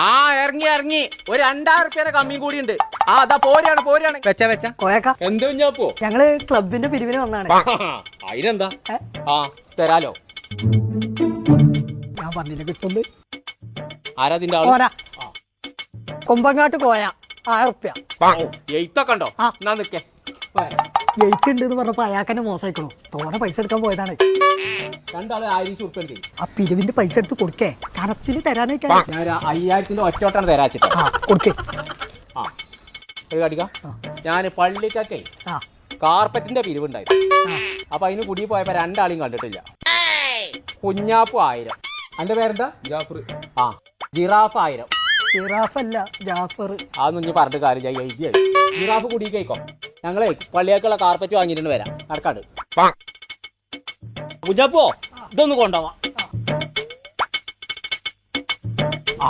ആ ഇറങ്ങി ഇറങ്ങി ഒരു 2000 റുപ്യ കമ്മിയും കൂടി ഉണ്ട്. ആ അതാ പോരാണ് വെച്ച കോയക്ക എന്ത് കുഞ്ഞാപ്പോ ഞങ്ങള് ക്ലബിന്റെ പിരിവിന് വന്നാണ്. അതിനെന്താ ആ തരാലോ. ഞാൻ പറഞ്ഞില്ല കിട്ടുന്നത്. ആരാതിന്റെ ആള്? കൊമ്പങ്ങാട്ട് കോയ 1000 റുപ്യ. എയ്ത്തൊക്കെ ഉണ്ടോ? എന്നാ നിക്കേ എയ്ത്ത് ഉണ്ട് എന്ന് പറഞ്ഞപ്പോ അയാൾക്കെന്നെ മോശമായിക്കണു. തോനെ പൈസ എടുക്കാൻ പോയതാണ്. രണ്ടാള് 1000 റുപ്യ. ആ പിരിവിന്റെ പൈസ എടുത്ത് കൊടുക്കേ കറക്റ്റില് തരാനേക്കാ. ഞാൻ 5000 ഒറ്റോട്ടാണ് തരാച്ചിട്ട്. കൊടുക്കേ. ആ ഒരു കടിക്കാം. ഞാൻ പള്ളിക്കൊക്കെ കാർപ്പറ്റിന്റെ പിരിവുണ്ടായിരുന്നു. അപ്പൊ അതിന് കുടി പോയപ്പോ രണ്ടാളെയും കണ്ടിട്ടില്ല. കുഞ്ഞാപ്പു 1000. എന്റെ പേരെന്താ? ജാഫർ. ആ ജിറാഫ് 1000. ജിറാഫല്ല ജാഫർ. അതൊന്നും ഇനി പറഞ്ഞിട്ട് കാര്യം എഴുതിയായി. ജിറാഫ് കുടി കേക്കോ. ഞങ്ങളെ പള്ളിയേക്കുള്ള കാർപ്പറ്റ് വാങ്ങിയിട്ടുണ്ട് വരാം. നടക്കാട് കുഞ്ഞാപ്പോ ഇതൊന്ന് കൊണ്ടുപോവാം. ആ